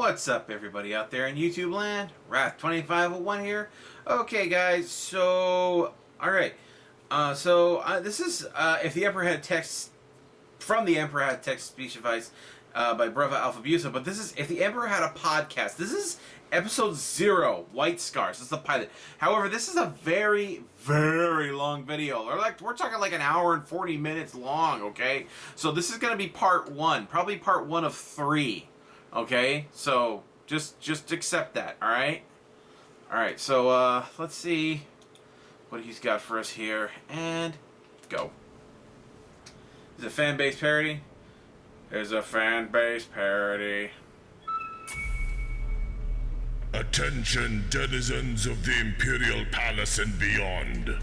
What's up, everybody out there in YouTube land? Wrath2501 here. Okay, guys, so... Alright. This is, if the Emperor had text... From the Emperor had text speech advice by Brava Alphabusa, but this is, if the Emperor had a podcast. This is episode 0, White Scars. This is the pilot. However, this is a very, very long video. We're talking like an hour and 40 minutes long, okay? So this is going to be part 1. Probably part 1 of 3. Okay, so just accept that, alright? Alright, so let's see what he's got for us here, and go. Is it fan-based parody? There's a fan-based parody. Attention, denizens of the Imperial Palace and beyond.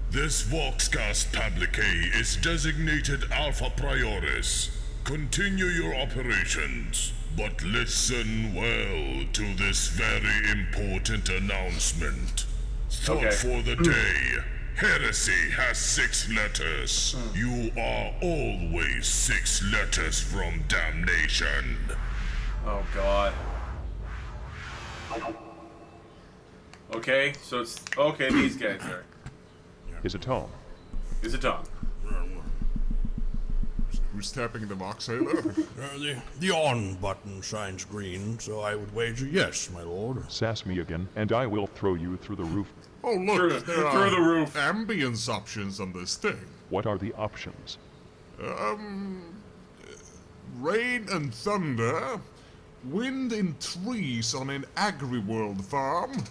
This Voxcast Publique is designated Alpha Prioris. Continue your operations. But listen well to this very important announcement. Thought for the day. Heresy has 6 letters. You are always 6 letters from damnation. Oh, God. Okay, so it's... Okay, these guys are... Is it Tom? Is it Tom? Who's tapping the Voxhaler? The on button shines green, so I would wager yes, my lord. Sass me again, and I will throw you through the roof. Oh, look, Through the roof. Ambience options on this thing. What are the options? Rain and thunder, wind in trees on an agri-world farm,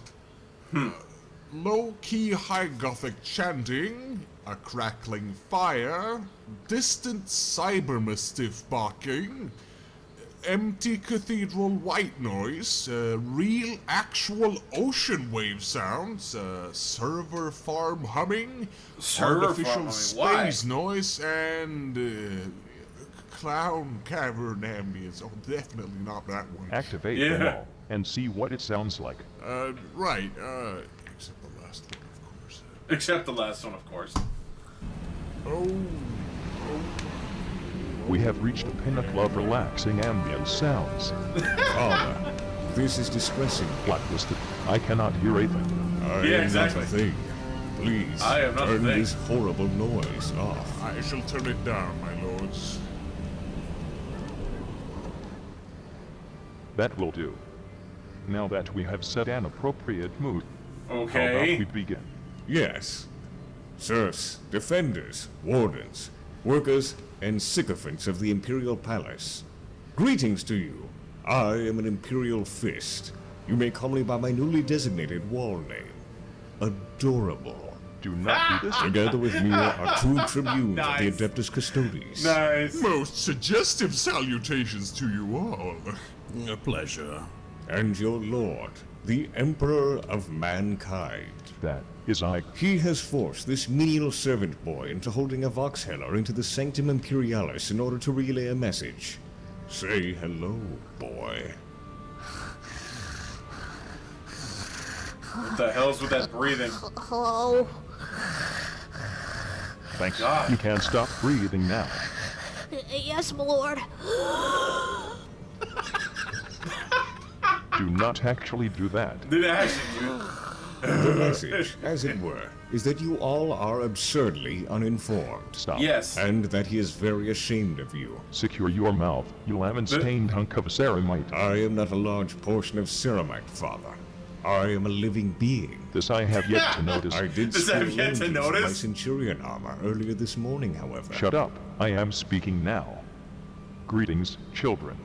low-key high gothic chanting, a crackling fire, distant cybermastiff barking, empty cathedral white noise, real actual ocean wave sounds, server farm humming, artificial space noise, and clown cavern ambience. Oh, definitely not that one. Activate them all, and see what it sounds like. Right, except the last one, of course. Except the last one, of course. We have reached the pinnacle of relaxing ambient sounds. This is distressing. Blacklisted. I cannot hear a thing. I Yeah, am exactly. not a thing. Please, I am not a turn thing. this horrible noise off. I shall turn it down, my lords. That will do. Now that we have set an appropriate mood, how about Okay. we begin? Yes. Serfs, defenders, wardens, workers, and sycophants of the Imperial Palace. Greetings to you. I am an Imperial Fist. You may call me by my newly designated wall name. Adorable. Do not do this. Together with me are 2 tribunes Nice. of the Adeptus Custodes. Nice. Most suggestive salutations to you all. A pleasure. And your lord, the Emperor of Mankind. That is I. He has forced this menial servant boy into holding a Voxhaler into the Sanctum Imperialis in order to relay a message. Say hello, boy. What the hell's with that breathing? Hello? Thanks. God. You can't stop breathing now. Yes, my lord. Do not actually do that. Did actually do. The message, as it were, is that you all are absurdly uninformed. Stop. Yes. And that he is very ashamed of you. Secure your mouth, you lemon-stained hunk of ceramite. I am not a large portion of ceramite, father. I am a living being. This I have yet to notice. I did Does that have steal yet to lenses of my notice? Centurion armor earlier this morning, however. Shut up. I am speaking now. Greetings, children.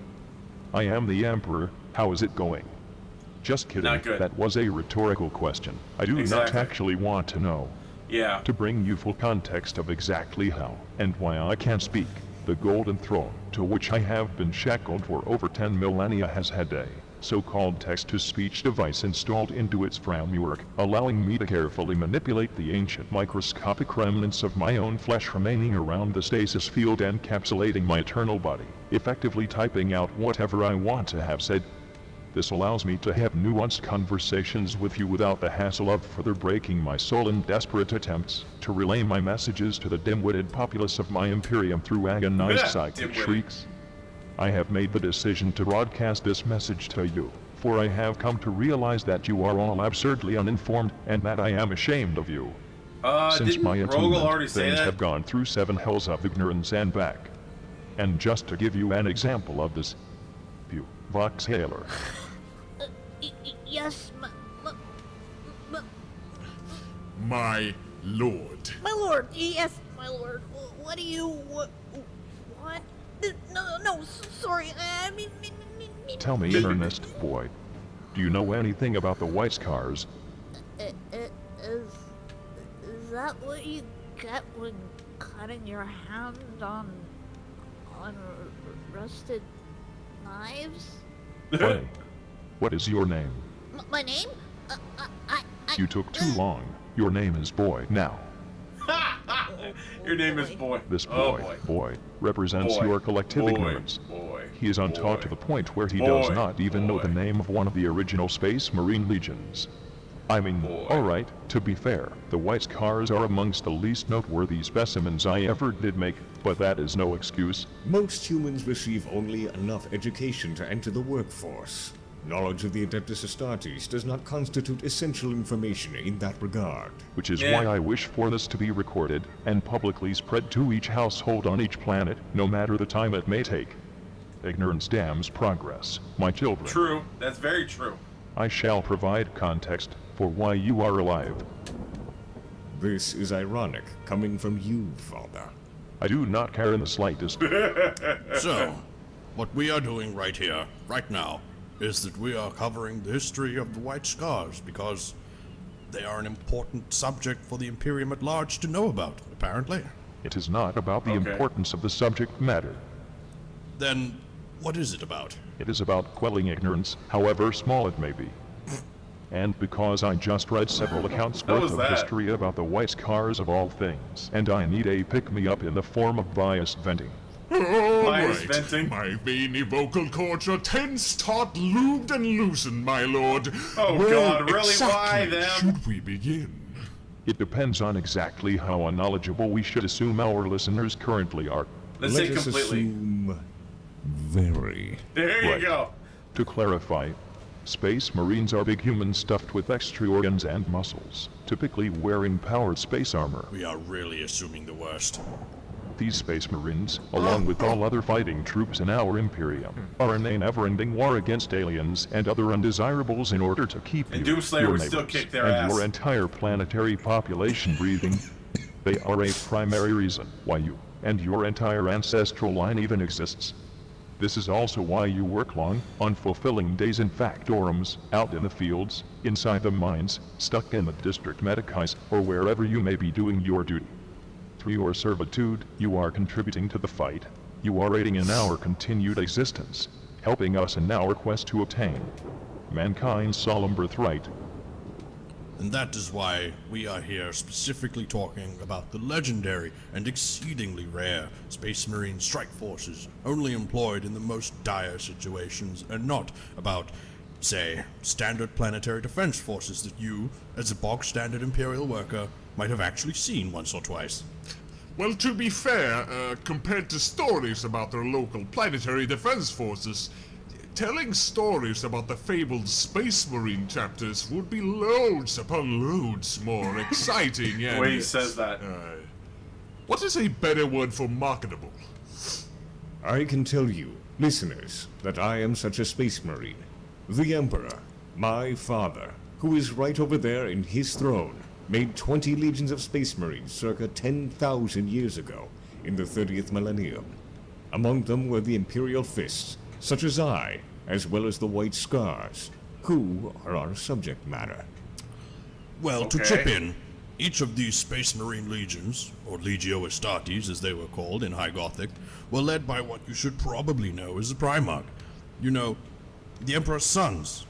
I am the Emperor. How is it going? Just kidding. Not good. That was a rhetorical question. I do not Exactly. actually want to know. Yeah. To bring you full context of exactly how and why I can speak, the Golden Throne, to which I have been shackled for over 10 millennia, has had a so-called text-to-speech device installed into its framework, allowing me to carefully manipulate the ancient microscopic remnants of my own flesh remaining around the stasis field encapsulating my eternal body, effectively typing out whatever I want to have said. This allows me to have nuanced conversations with you without the hassle of further breaking my soul in desperate attempts to relay my messages to the dim-witted populace of my Imperium through agonized psychic Dim-witted. shrieks. I have made the decision to broadcast this message to you, for I have come to realize that you are all absurdly uninformed, and that I am ashamed of you. Since Didn't my Rogel atonement, already say things that? have gone through 7 hells of ignorance and back. And just to give you an example of this, you, Vox Hailer. Yes, My lord. my lord. Yes, my lord. What do you what? No, sorry. I mean. Tell me, Ernest, boy, do you know anything about the White Scars? Is that what you get when cutting your hand on rusted knives? Why? What is your name? My name? I You took too long. Your name is Boy now. Your name is Boy. This Oh, boy represents Boy. your collective Boy. ignorance. Boy. He is untaught Boy. to the point where he Boy. does not even know the Boy. name of one of the original Space Marine Legions. I mean, Boy. alright, to be fair, the White Scars are amongst the least noteworthy specimens I ever did make, but that is no excuse. Most humans receive only enough education to enter the workforce. Knowledge of the Adeptus Astartes does not constitute essential information in that regard. Which is Yeah. why I wish for this to be recorded, and publicly spread to each household on each planet, no matter the time it may take. Ignorance damns progress, my children. True. That's very true. I shall provide context for why you are alive. This is ironic, coming from you, Father. I do not care in the slightest. So, what we are doing right here, right now, is that we are covering the history of the White Scars because they are an important subject for the Imperium at large to know about, apparently. It is not about the Okay. importance of the subject matter. Then, what is it about? It is about quelling ignorance, however small it may be. And because I just read several accounts How worth was of that? history about the White Scars of all things, and I need a pick-me-up in the form of biased venting. All Bias right. venting. My veiny vocal cords are tense, taut, lubed, and loosened, my lord. Oh, Where God, really? exactly Why them? should we begin? It depends on exactly how unknowledgeable we should assume our listeners currently are. Let's Let say us completely. assume very. There you Right. go. To clarify, Space Marines are big humans stuffed with extra organs and muscles, typically wearing powered space armor. We are really assuming the worst. These Space Marines, along with all other fighting troops in our Imperium, are in a never-ending war against aliens and other undesirables in order to keep And you, Doomslayer your would still neighbors, kick their and ass. your entire planetary population breathing. They are a primary reason why you and your entire ancestral line even exists. This is also why you work long, unfulfilling days in factorums, out in the fields, inside the mines, stuck in the district medicais, or wherever you may be doing your duty. Through your servitude, you are contributing to the fight. You are aiding in our continued existence, helping us in our quest to obtain mankind's solemn birthright. And that is why we are here specifically talking about the legendary and exceedingly rare Space Marine strike forces only employed in the most dire situations and not about, say, standard planetary defense forces that you, as a bog-standard Imperial worker, might have actually seen once or twice. Well, to be fair, compared to stories about their local planetary defense forces, telling stories about the fabled Space Marine chapters would be loads upon loads more exciting The and... way he says that. What is a better word for marketable? I can tell you, listeners, that I am such a Space Marine. The Emperor, my father, who is right over there in his throne, made 20 legions of Space Marines circa 10,000 years ago, in the 30th millennium. Among them were the Imperial Fists, such as I, as well as the White Scars, who are our subject matter. Well, to Okay. chip in, each of these Space Marine legions, or Legio Astartes as they were called in High Gothic, were led by what you should probably know as the Primarch. You know, the Emperor's sons.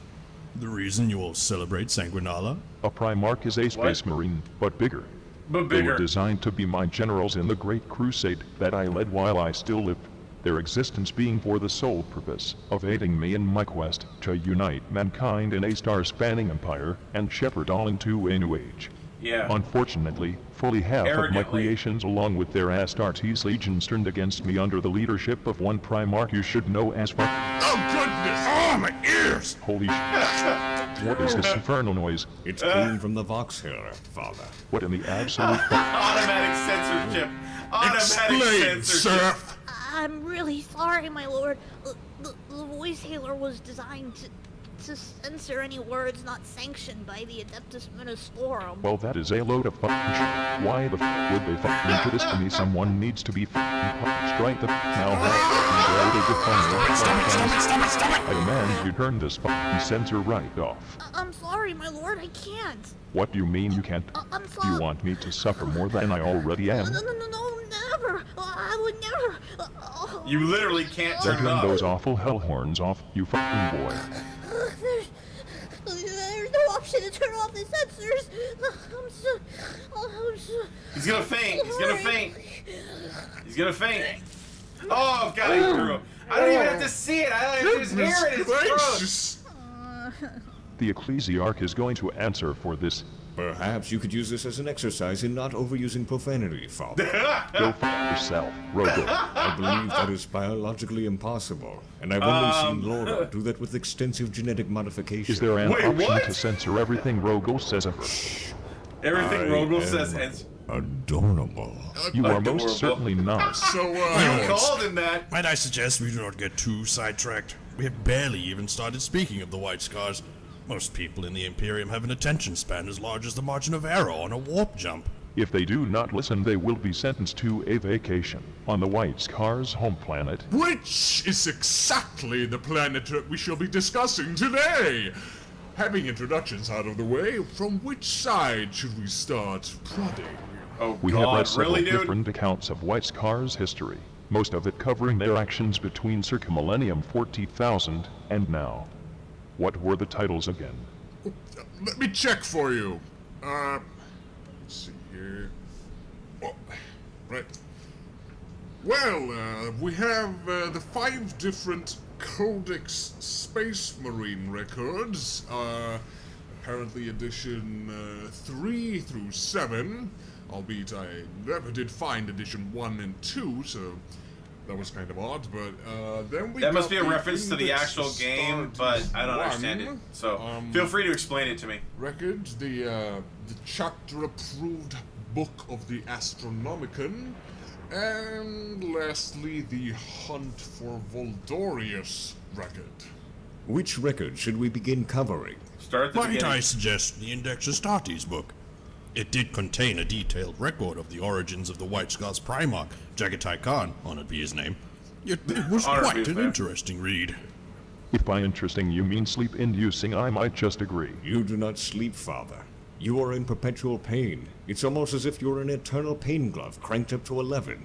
The reason you all celebrate Sanguinala? A Primarch is a Space Marine, but bigger. But They bigger. were designed to be my generals in the Great Crusade that I led while I still lived, their existence being for the sole purpose of aiding me in my quest to unite mankind in a star-spanning empire and shepherd all into a new age. Yeah. Unfortunately, fully half of my Arrogantly. creations along with their Astartes legions turned against me under the leadership of one Primarch you should know as fuck. Oh, goodness! Oh, my ears! Holy sh**. What is this infernal noise? It came from the Voxhair, Father. What in the absolute Automatic censorship. Automatic Explain, censorship. sir! I'm really sorry, my lord. The voice hailer was designed to censor any words not sanctioned by the Adeptus Ministorum. Well, that is a load of fucking shit. Why the f would they fucking do this to me? Someone needs to be fucking punished right the f now. I demand you turn this fucking censor right off. I'm sorry, my lord, I can't. What do you mean you can't? I'm sorry. You want me to suffer more than I already am? No, never. I would never. You literally can't Then turn it turn those off. awful hell horns off, you fucking boy. There's no option to turn off the sensors. I'm so. He's gonna faint. He's gonna faint. He's gonna faint. Oh god, he threw him. I don't even have to see it. I don't even just hear it. It's gross. The Ecclesiarch is going to answer for this. Perhaps you could use this as an exercise in not overusing profanity, Father. Go f yourself, Rogo. I believe that is biologically impossible, and I've only seen Laura do that with extensive genetic modification. Is there an Wait, option what? to censor everything Rogo says ever? Everything Rogel says ends. Adorable. You are Adorable. most certainly not. So, You called him that. Might I suggest we do not get too sidetracked? We have barely even started speaking of the White Scars. Most people in the Imperium have an attention span as large as the margin of error on a warp jump. If they do not listen, they will be sentenced to a vacation on the White Scar's home planet. which is exactly the planet we shall be discussing today? Having introductions out of the way, from which side should we start prodding? Oh We have read god, several really, dude? different accounts of White Scar's history, most of it covering their actions between circa millennium 40,000 and now. What were the titles again? Let me check for you. Let's see here. Oh, right. Well, we have the 5 different Codex Space Marine records. Apparently edition 3 through 7. Albeit I never did find edition 1 and 2, so that was kind of odd, but then we That must got be a the reference to the Index actual game, but Astartes I don't 1 understand it. So feel free to explain it to me. record, the chapter-approved Book of the Astronomicon, and lastly, the Hunt for Voldorius record. Which record should we begin covering? Start at the Might I beginning. suggest the Index Astartes book? It did contain a detailed record of the origins of the White Scars Primarch, Jaghatai Khan, honored be his name. It was Honored be quite his an name. interesting read. If by interesting you mean sleep-inducing, I might just agree. You do not sleep, Father. You are in perpetual pain. It's almost as if you're an eternal pain glove cranked up to 11.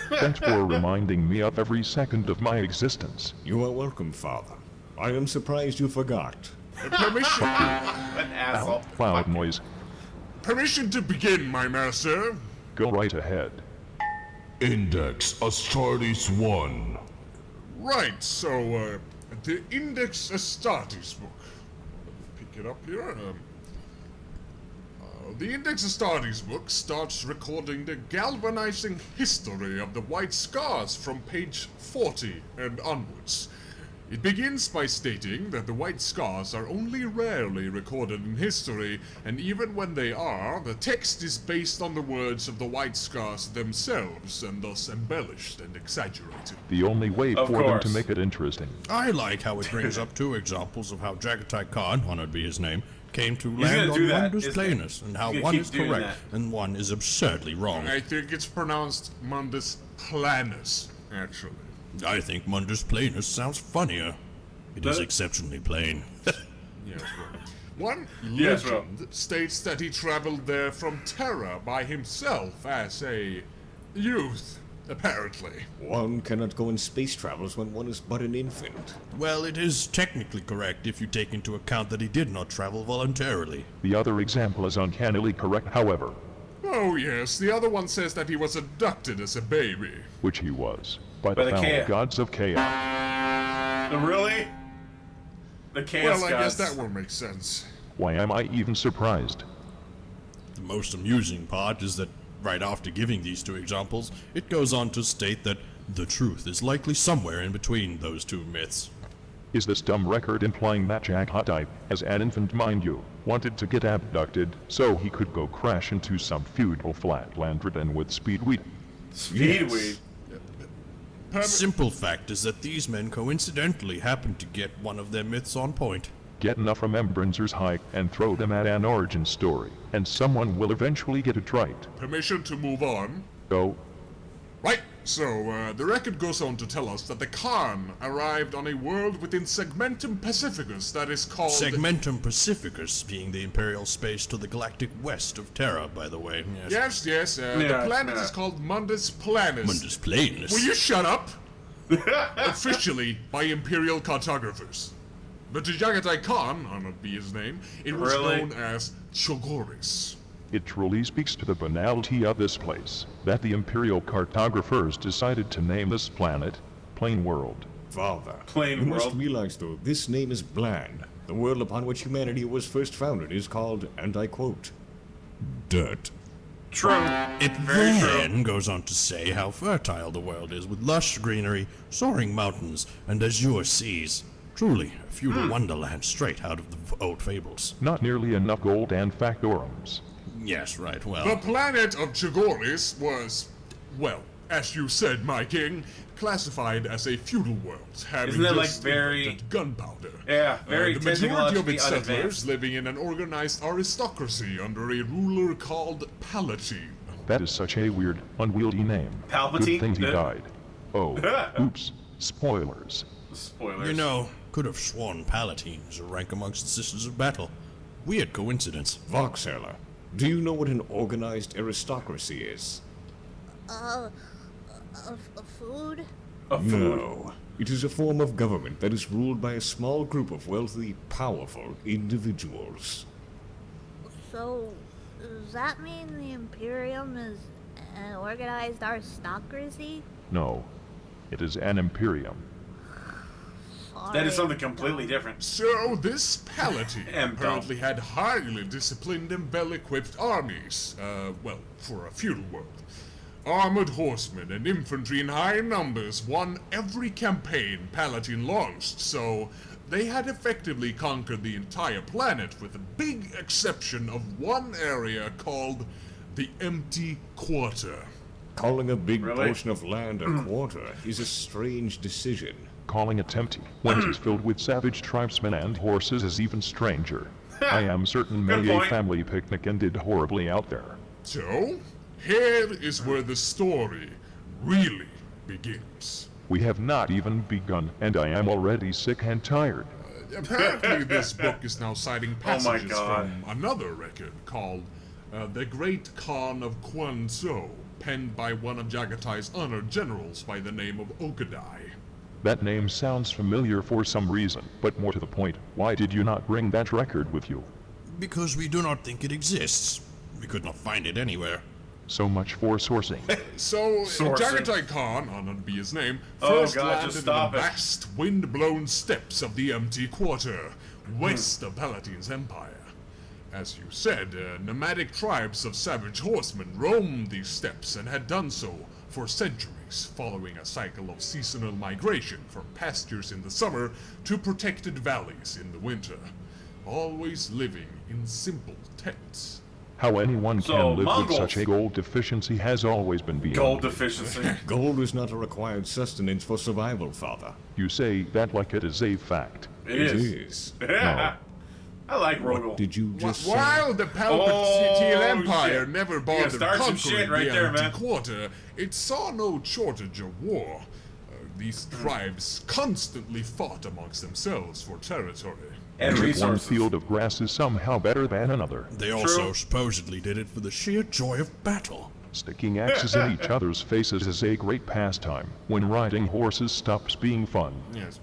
Thanks for reminding me of every second of my existence. You are welcome, Father. I am surprised you forgot. Permission, An asshole. Loud noise. permission to begin, my master. Go right ahead. Index Astartes 1. Right, so, the Index Astartes book. Let me pick it up here. The Index Astartes book starts recording the galvanizing history of the White Scars from page 40 and onwards. It begins by stating that the White Scars are only rarely recorded in history, and even when they are, the text is based on the words of the White Scars themselves, and thus embellished and exaggerated. The only way Of for them to course. make it interesting. I like how it brings up 2 examples of how Jaghatai Khan, honored be his name, came to gonna land do on that, Mundus isn't he? Planus, and how He's gonna one keep is doing correct and one is absurdly wrong. I think it's pronounced Mundus Planus, actually. I think Mundus Planus sounds funnier. It is But- exceptionally plain. Yes, right. One Yes, legend states that he traveled there from Terra by himself as a youth, apparently. One cannot go in space travels when one is but an infant. Well, it is technically correct if you take into account that he did not travel voluntarily. The other example is uncannily correct, however, Oh yes, the other one says that he was abducted as a baby. which he was, by By the the foul chaos. gods of chaos. Really? The chaos Well, I guess gods. that will make sense. Why am I even surprised? The most amusing part is that right after giving these two examples, it goes on to state that the truth is likely somewhere in between those two myths. Is this dumb record implying that Jaghatai, as an infant mind you, wanted to get abducted so he could go crash into some feudal flatland ridden with speedweed? Speedweed. Simple fact is that these men coincidentally happened to get one of their myths on point. Get enough remembrancers high and throw them at an origin story, and someone will eventually get it right. Permission to move on? Go. Right, so the record goes on to tell us that the Khan arrived on a world within Segmentum Pacificus that is called... Segmentum Pacificus being the imperial space to the galactic west of Terra, by the way. Yes, the planet is called Mundus Planus. Mundus Planus. Will you shut up? Officially by imperial cartographers. But to Jaghatai Khan, honored be his name, it was known as Chogoris. It truly speaks to the banality of this place, that the Imperial cartographers decided to name this planet Plain World. Father, Plain you must world. realize, though, this name is bland. The world upon which humanity was first founded is called, and I quote, dirt. True. It Very then goes on to say how fertile the world is with lush greenery, soaring mountains, and azure seas. Truly, a feudal wonderland straight out of the old fables. Not nearly enough gold and factorums. Yes, right, well... The planet of Chogoris was, well, as you said, my king, classified as a feudal world, having Isn't it, like, just very- invented gunpowder. Yeah, very The majority of technologically its settlers unadvanced. living in an organized aristocracy under a ruler called Palatine. That is such a weird, unwieldy name. Palpatine? Good thing he died. Oh, oops. Spoilers. Spoilers. You know, could have sworn Palatines rank amongst the Sisters of Battle. Weird coincidence. Voxella, do you know what an organized aristocracy is? A food? A food. No. It is a form of government that is ruled by a small group of wealthy, powerful individuals. So, does that mean the Imperium is an organized aristocracy? No. It is an Imperium. That is Sorry. something completely different. So this Palatine Am apparently had highly disciplined and well-equipped armies, well, for a feudal world. Armored horsemen and infantry in high numbers won every campaign Palatine launched, so they had effectively conquered the entire planet with the big exception of one area called the Empty Quarter. Calling a big Really? portion of land a quarter is a strange decision. Calling it empty when it is filled with savage tribesmen and horses is even stranger. I am certain Good many a point. family picnic ended horribly out there. So, here is where the story really begins. We have not even begun, and I am already sick and tired. Apparently, this book is now citing Oh my passages God. from another record called The Great Khan of Quanzhou, penned by one of Jaghatai's honored generals by the name of Okadai. That name sounds familiar for some reason, but more to the point, why did you not bring that record with you? Because we do not think it exists. We could not find it anywhere. So much for sourcing. So, Sourcing. Jaghatai Khan, honored be his name, Oh, first God, landed just in stop the it. vast wind-blown steppes of the Empty Quarter, west Hmm. of Palatine's empire. As you said, nomadic tribes of savage horsemen roamed these steppes and had done so for centuries, following a cycle of seasonal migration from pastures in the summer to protected valleys in the winter, always living in simple tents. How anyone So, can live Mongols. with such a gold deficiency has always been beyond Gold me. deficiency. Gold is not a required sustenance for survival, Father. You say that like it is a fact. It is. No. I like What Rogel. did you just say? While the Palpatine Oh, Empire shit. never You bothered start some conquering shit right the there, Empty man. Quarter, it saw no shortage of war. These tribes constantly fought amongst themselves for territory. And One resources. field of grass is somehow better than another. They also supposedly did it for the sheer joy of battle. Sticking axes in each other's faces is a great pastime, when riding horses stops being fun. Yes,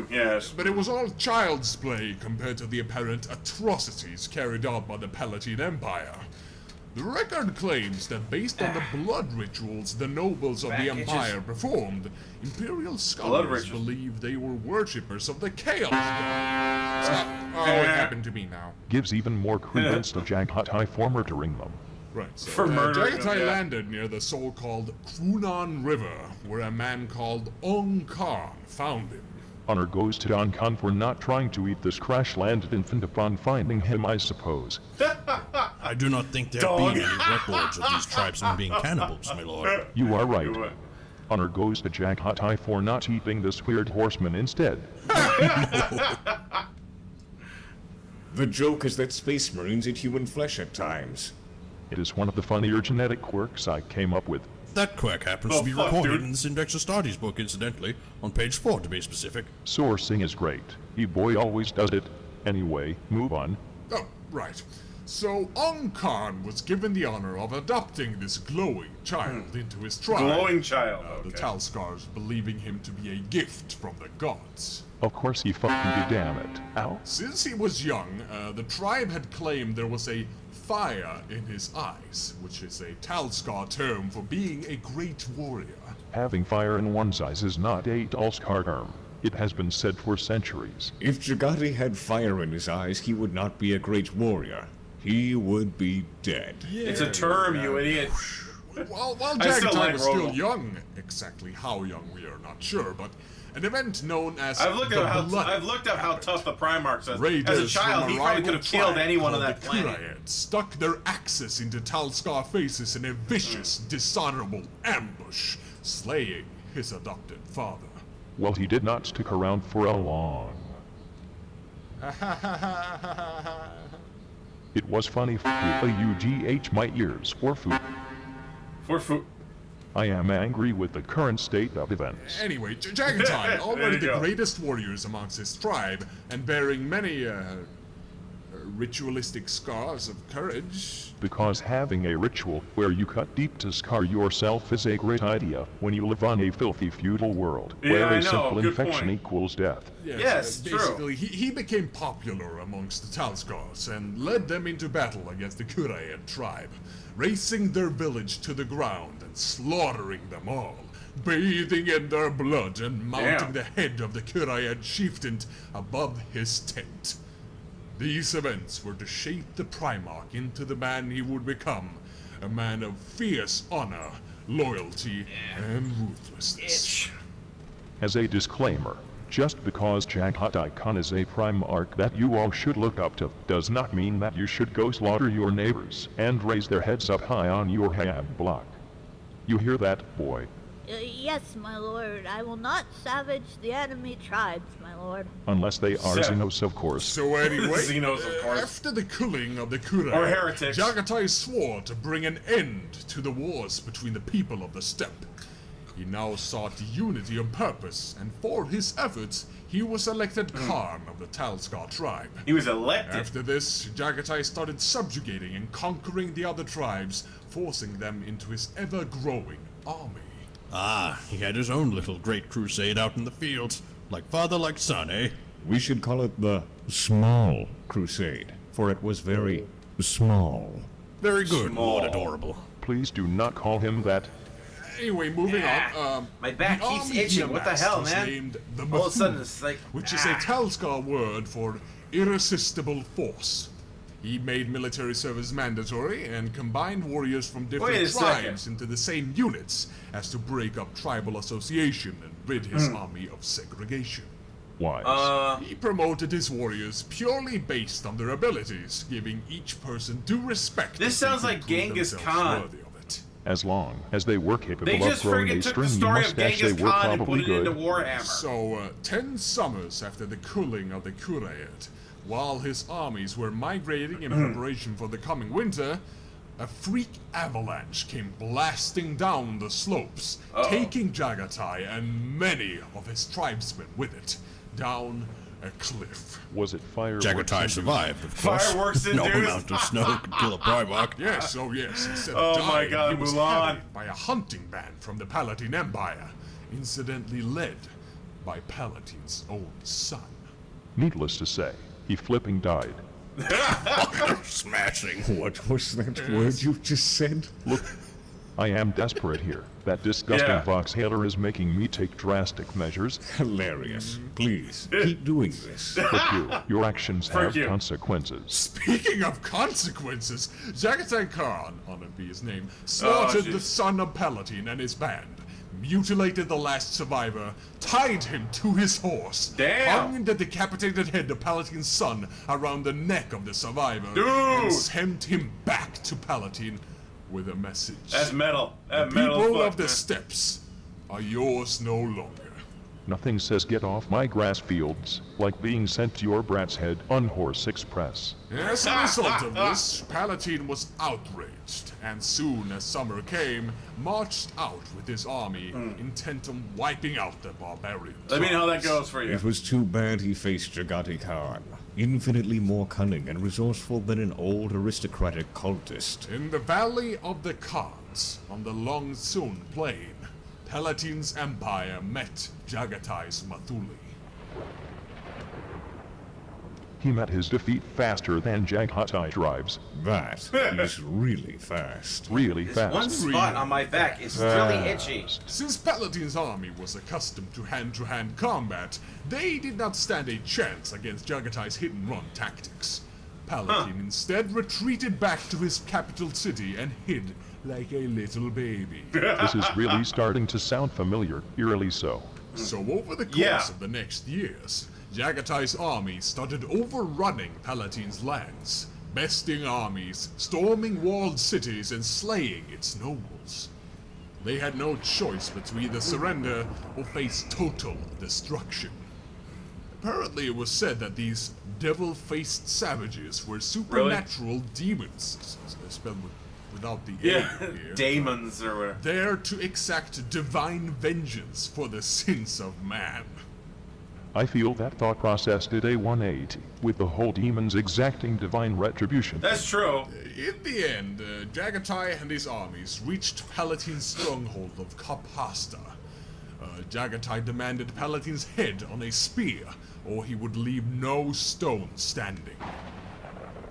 Yes. but it was all child's play compared to the apparent atrocities carried out by the Palatine Empire. The record claims that based on the blood rituals the nobles of Back the itches. Empire performed, Imperial Blood scholars rituals. believe they were worshippers of the Chaos God. It happened to me now. Gives even more credence to Jaghatai for murdering them. Right, so For murdering Jaghatai them, yeah. landed near the so-called Krunan River, where a man called Ong Khan found him. Honor goes to Don Khan for not trying to eat this crash-landed infant upon finding him, I suppose. I do not think there Dog. be any records of these tribesmen being cannibals, my lord. You are right. You, Honor goes to Jaghatai for not eating this weird horseman instead. The joke is that Space Marines eat human flesh at times. It is one of the funnier genetic quirks I came up with. That quirk happens Oh, to be fuck, recorded dude. in this Index Astartes book, incidentally, on page 4 to be specific. Sourcing is great. E-boy always does it. Anyway, move on. Oh, right. So Ong Khan was given the honor of adopting this glowing child into his tribe. glowing child. The Okay. Talskars believing him to be a gift from the gods. Of course he fucking did, damn it. Ow. Since he was young, the tribe had claimed there was a fire in his eyes, which is a Talskar term for being a great warrior. Having fire in one's eyes is not a Talskar term. It has been said for centuries. If Jaghatai had fire in his eyes, he would not be a great warrior. He would be dead. It's a term, you idiot. While I still Jaghatai like was still Rogel. young, exactly how young we are not sure, but an event known as I've looked the up how Blood I've looked up how tough the Primarchs is. As a Raiders child, from he a probably rival could have killed tribe anyone on called that the planet. Kurayed stuck their axes into Talskar faces in a vicious, dishonorable ambush, slaying his adopted father. Well, he did not stick around for a long. It was funny UGH my ears for food. For food. I am angry with the current state of events. Anyway, Jaghatai, already you the go. greatest warriors amongst his tribe, and bearing many ritualistic scars of courage. Because having a ritual where you cut deep to scar yourself is a great idea when you live on a filthy feudal world Yeah, where I a know, simple good infection point. equals death. Yes, true. basically, he became popular amongst the Talskars and led them into battle against the Kurayed tribe, racing their village to the ground and slaughtering them all, bathing in their blood and mounting Damn. the head of the Kurayed chieftain above his tent. These events were to shape the Primarch into the man he would become, a man of fierce honor, loyalty, and ruthlessness. Itch. As a disclaimer, just because Jaghatai Khan is a Primarch that you all should look up to does not mean that you should go slaughter your neighbors and raise their heads up high on your Hayab block. You hear that, boy? Yes, my lord. I will not savage the enemy tribes, my lord. Unless they are Seven. Xenos, of course. So anyway, Xenos, of course. after the killing of the Kurayed, Or heretics. Jaghatai swore to bring an end to the wars between the people of the steppe. He now sought unity of purpose, and for his efforts, he was elected Khan of the Talskar tribe. He was elected. After this, Jaghatai started subjugating and conquering the other tribes, forcing them into his ever-growing army. Ah, he had his own little great crusade out in the fields. Like father, like son, eh? We should call it the Small Crusade, for it was very small. Very good, Small. Lord Adorable. Please do not call him that. Anyway, moving on. My back the keeps army itching. he What the hell, amassed was man? named the All of a sudden, Methuen, it's like, which is a Talskar word for irresistible force. He made military service mandatory and combined warriors from Wait a different second. tribes into the same units as to break up tribal association and rid his Hmm. army of segregation. Wise. He promoted his warriors purely based on their abilities, giving each person due respect. This if they sounds could like prove Genghis themselves Khan. worthy of it. As long as they were capable They of just growing friggin' a took the stringy story of mustache, Genghis they were Khan and put probably it into good. Warhammer. So, 10 summers after the cooling of the Kurayed, while his armies were migrating in preparation for the coming winter, a freak avalanche came blasting down the slopes, taking Jaghatai and many of his tribesmen with it, down a cliff. Was it fireworks? Jaghatai survived, of course. Fireworks No induced. amount of snow could kill a Primarch. Yes, oh yes, instead Oh of my dying, God, he was Mulan. harried by a hunting band from the Palatine Empire, incidentally led by Palatine's own son. Needless to say, he flipping died. Smashing. What was that word you just said? Look, I am desperate here. That disgusting Yeah. Voxhaler is making me take drastic measures. Hilarious. Please, keep doing this. But your actions have you. consequences. Speaking of consequences, Jaghatai Khan, honored be his name, slaughtered the jeez. son of Palatine and his band, mutilated the last survivor, tied him to his horse, Damn. hung the decapitated head of Palatine's son around the neck of the survivor, Dude. and sent him back to Palatine with a message. That's metal. That The metal people foot, of the man. steppes are yours no longer. Nothing says get off my grass fields like being sent to your brat's head on Horse Express. As a result of this, Palatine was outraged, and soon as summer came, marched out with his army, intent on wiping out the barbarians. Let me know how that goes for you. It was too bad he faced Jaghatai Khan, infinitely more cunning and resourceful than an old aristocratic cultist. In the Valley of the Khans, on the Long Sun Plain, Palatine's empire met Jagatai's Mathuli. He met his defeat faster than Jaghatai drives. That is really fast. Really This fast. one spot on my back is really itchy. Since Palatine's army was accustomed to hand-to-hand combat, they did not stand a chance against Jagatai's hit-and-run tactics. Palatine instead retreated back to his capital city and hid like a little baby. This is really starting to sound familiar, eerily so. So over the course Yeah. of the next years, Jagatai's army started overrunning Palatine's lands, besting armies, storming walled cities, and slaying its nobles. They had no choice but to either surrender or face total destruction. Apparently it was said that these devil-faced savages were supernatural demons, spelled without the Yeah, A here. Daemons or whatever. There to exact divine vengeance for the sins of man. I feel that thought process did a 180, with the whole demons exacting divine retribution. That's true. In the end, Jaghatai and his armies reached Palatine's stronghold of Kapasta. Jaghatai demanded Palatine's head on a spear, or he would leave no stone standing.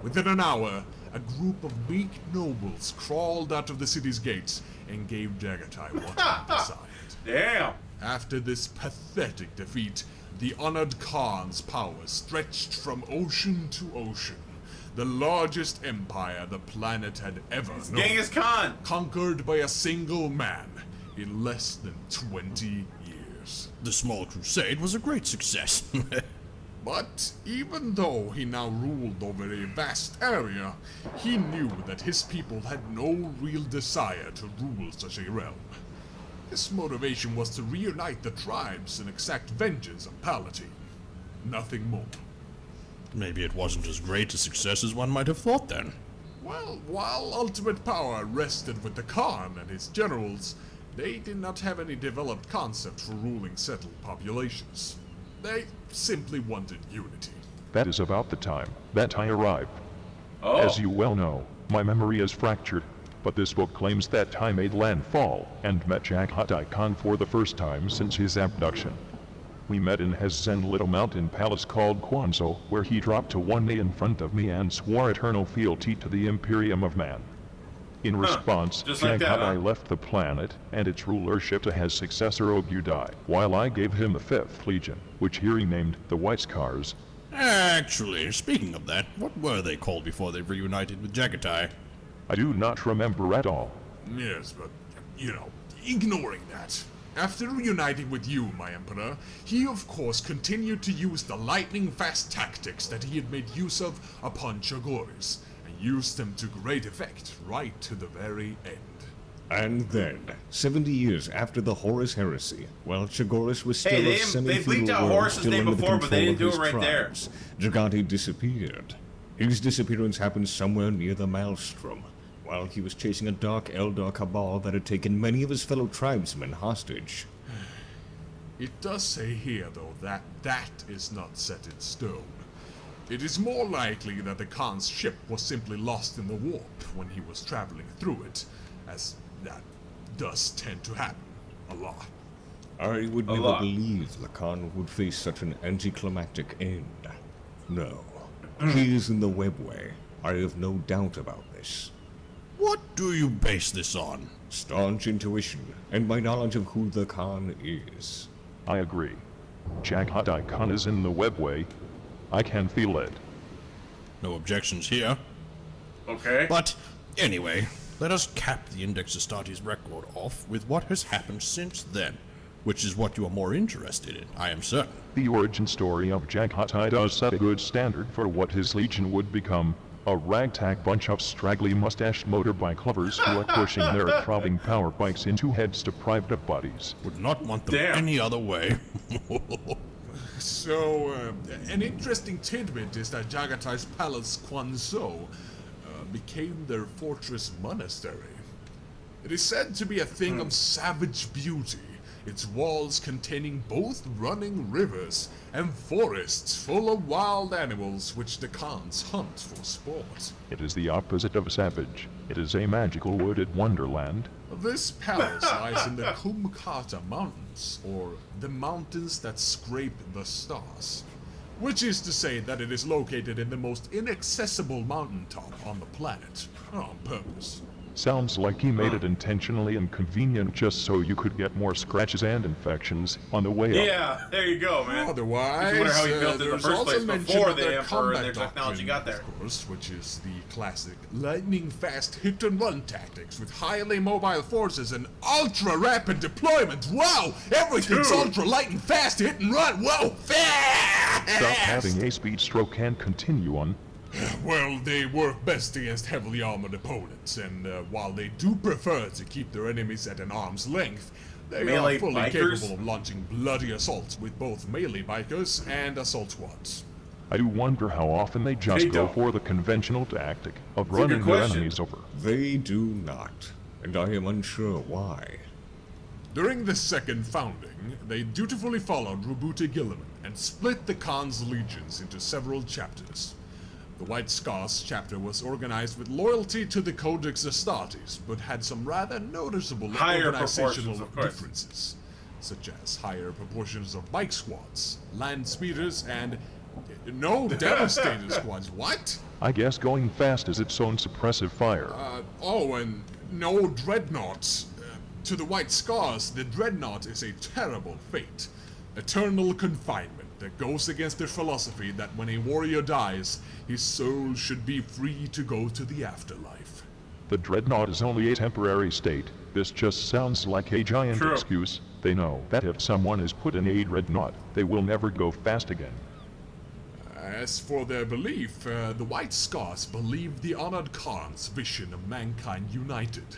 Within an hour, a group of meek nobles crawled out of the city's gates and gave Jaghatai what he desired. Damn. After this pathetic defeat, the honored Khan's power stretched from ocean to ocean. The largest empire the planet had ever known. Genghis Khan. Conquered by a single man in less than 20 years. The small crusade was a great success. But even though he now ruled over a vast area, he knew that his people had no real desire to rule such a realm. His motivation was to reunite the tribes and exact vengeance on Palatine. Nothing more. Maybe it wasn't as great a success as one might have thought then. Well, while ultimate power rested with the Khan and his generals, they did not have any developed concept for ruling settled populations. They simply wanted unity. That is about the time that I arrived. Oh. As you well know, my memory is fractured, but this book claims that I made landfall and met Jaghatai Khan for the first time since his abduction. We met in his zen little mountain palace called Kwanzaa, where he dropped to one knee in front of me and swore eternal fealty to the Imperium of Man. In response, just like that, Jaghatai huh? left the planet and its rulership to his successor Jaghatai, while I gave him the 5th Legion, which he renamed the White Scars. Actually, speaking of that, what were they called before they reunited with Jaghatai? I do not remember at all. Yes, but, ignoring that. After reuniting with you, my Emperor, he of course continued to use the lightning-fast tactics that he had made use of upon Chagoris, and used them to great effect right to the very end. And then, 70 years after the Horus Heresy, while Chagoris was still Hey, a they semi-feudal bleeped out world Horus's still name under the before, but they control didn't of do it his right there. tribes, Jaghatai disappeared. His disappearance happened somewhere near the Maelstrom, while he was chasing a dark Eldar cabal that had taken many of his fellow tribesmen hostage. It does say here, though, that that is not set in stone. It is more likely that the Khan's ship was simply lost in the warp when he was traveling through it, as that does tend to happen a lot. I would never lot. believe the Khan would face such an anticlimactic end. No. He is in the webway. I have no doubt about this. What do you base this on? Staunch intuition, and my knowledge of who the Khan is. I agree. Jaghatai Khan is in the webway. I can feel it. No objections here. Okay. But anyway, let us cap the Index Astartes record off with what has happened since then, which is what you are more interested in, I am certain. The origin story of Jaghatai does set a good standard for what his legion would become. A ragtag bunch of straggly mustached motorbike lovers who are pushing their throbbing power bikes into heads deprived of bodies. Would not want them Damn. any other way. So, an interesting tidbit is that Jaghatai's palace Kwanzhou became their fortress monastery. It is said to be a thing of savage beauty, its walls containing both running rivers and forests full of wild animals which the Khans hunt for sport. It is the opposite of savage. It is a magical wooded wonderland. This palace lies in the Kumkata Mountains, or the mountains that scrape the stars, which is to say that it is located in the most inaccessible mountaintop on the planet, on purpose. Sounds like he made it intentionally inconvenient just so you could get more scratches and infections on the way up. Yeah, there you go, man. Otherwise, I wonder how he built it in the there's first also place mention before of the their Emperor and combat their technology doctrine, got there. of course, which is the classic lightning-fast hit-and-run tactics with highly mobile forces and ultra-rapid deployment. Wow! Everything's Dude. ultra-light and fast hit-and-run. Whoa! Fast! Stop having a speed stroke and continue on. Well, they work best against heavily armored opponents, and while they do prefer to keep their enemies at an arm's length, they Melee are fully bikers? capable of launching bloody assaults with both melee bikers and assault squads. I do wonder how often they just They go don't. for the conventional tactic of That's a good running their question. enemies over. They do not, and I am unsure why. During the second founding, they dutifully followed Rubuti Gilliman and split the Khan's legions into several chapters. The White Scars chapter was organized with loyalty to the Codex Astartes, but had some rather noticeable Higher organizational proportions, of course. differences, such as higher proportions of bike squads, land speeders, and no devastator squads. What? I guess going fast is its own suppressive fire. And no dreadnoughts. To the White Scars, the dreadnought is a terrible fate. Eternal confinement that goes against their philosophy that when a warrior dies, his soul should be free to go to the afterlife. The dreadnought is only a temporary state. This just sounds like a giant True. excuse. They know that if someone is put in a dreadnought, they will never go fast again. As for their belief, the White Scars believed the honored Khan's vision of mankind united.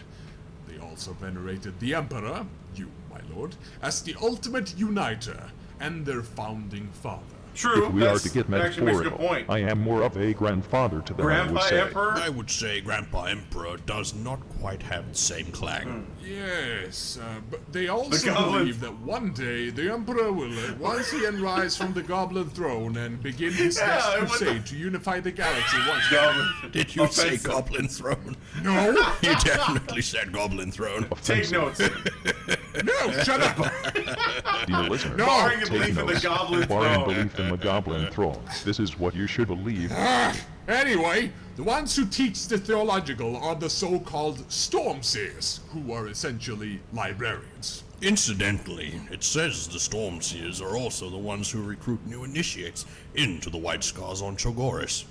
They also venerated the Emperor, you, my lord, as the ultimate uniter and their founding father. True. If we are that's- to get that actually makes a good metaphorical, point. I am more of a grandfather to them, I would Grandpa say. Emperor? I would say Grandpa Emperor does not quite have the same clang. Yes, but they also goblin- believe that one day the Emperor will once again rise from the Goblin Throne and begin his Yeah, next what the- crusade to unify the galaxy once again. Goblin. Did you say Offensive. Goblin Throne? No, You definitely said Goblin Throne. Take notes. no, shut up! Dear listener, No. Barring a take belief in the notes. Goblin Barring Throne. belief in the Goblin Throne. This is what you should believe. Anyway, the ones who teach the theological are the so-called Stormseers, who are essentially librarians. Incidentally, it says the Stormseers are also the ones who recruit new initiates into the White Scars on Chogoris.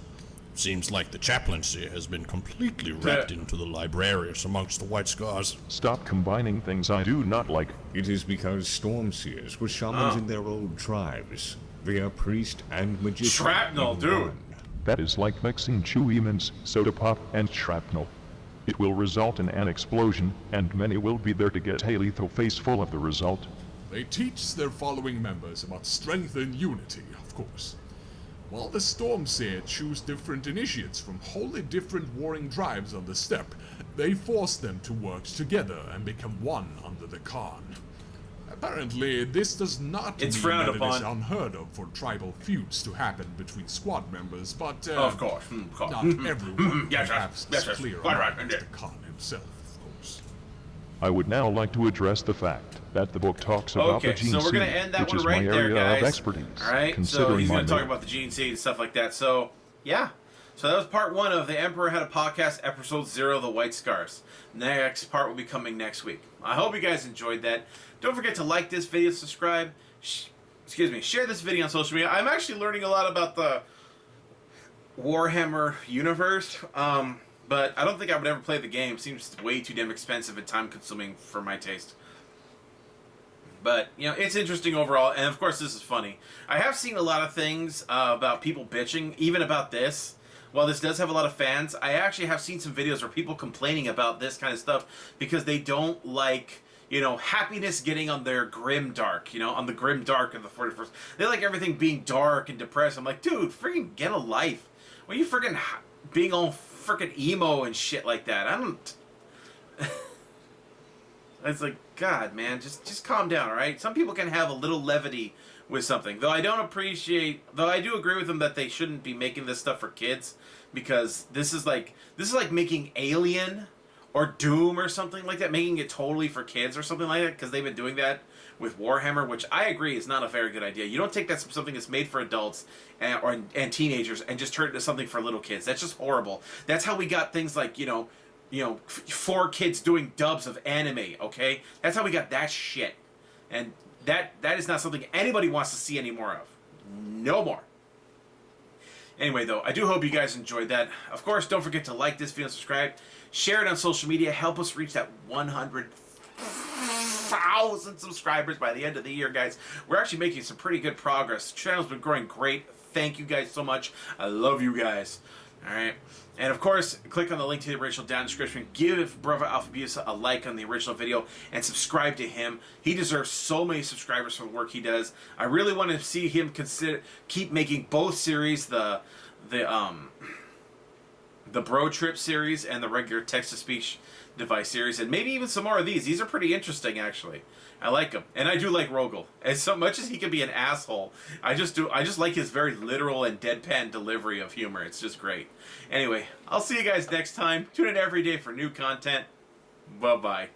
Seems like the chaplaincy has been completely wrapped into the librarians amongst the White Scars. Stop combining things I do not like. It is because Stormseers were shamans in their old tribes. They are priest and magician. Shrapnel, in dude. one. That is like mixing chewy mints, soda pop, and shrapnel. It will result in an explosion, and many will be there to get a lethal face full of the result. They teach their following members about strength and unity, of course. While the Stormseer choose different initiates from wholly different warring tribes on the steppe, they force them to work together and become one under the Khan. Apparently, this does not It's mean frowned that it is upon. unheard of for tribal feuds to happen between squad members, but Of course. Of course. not everyone Yes, perhaps yes, as yes. clear Quite right, as indeed. the Khan himself, of course. I would now like to address the fact that the book talks about Okay, the gene so we're going to seed, end that which one is right my there, area guys. of expertise. All right, so Considering he's my going to talk name. about the gene seed and stuff like that. So yeah. So that was part 1 of the Emperor Had a Podcast, episode 0, The White Scars. Next part will be coming next week. I hope you guys enjoyed that. Don't forget to like this video, subscribe, share this video on social media. I'm actually learning a lot about the Warhammer universe, but I don't think I would ever play the game. It seems way too damn expensive and time-consuming for my taste. But, you know, it's interesting overall, and of course this is funny. I have seen a lot of things about people bitching, even about this. While this does have a lot of fans, I actually have seen some videos where people complaining about this kind of stuff because they don't like, you know, happiness getting on their grim dark, you know, on the grim dark of the 41st. They like everything being dark and depressed. I'm like, dude, freaking get a life. Why are you freaking being all freaking emo and shit like that? I don't... It's like, God, man, just calm down, all right? Some people can have a little levity with something. Though I do agree with them that they shouldn't be making this stuff for kids, because this is like making Alien or Doom or something like that, making it totally for kids or something like that, because they've been doing that with Warhammer, which I agree is not a very good idea. You don't take that something that's made for adults and teenagers and just turn it into something for little kids. That's just horrible. That's how we got things like, you know, 4 kids doing dubs of anime, okay? That's how we got that shit. And that is not something anybody wants to see any more of. No more. Anyway, though, I do hope you guys enjoyed that. Of course, don't forget to like this video and subscribe. Share it on social media. Help us reach that 100,000 subscribers by the end of the year, guys. We're actually making some pretty good progress. The channel's been growing great. Thank you guys so much. I love you guys. All right. And of course, click on the link to the original down in the description. Give Brother Alphabeus a like on the original video and subscribe to him. He deserves so many subscribers for the work he does. I really want to see him keep making both series, the Bro Trip series and the regular text-to-speech device series, and maybe even some more of these. These are pretty interesting, actually. I like him, and I do like Rogel. As so much as he can be an asshole, I just like his very literal and deadpan delivery of humor. It's just great. Anyway, I'll see you guys next time. Tune in every day for new content. Bye bye.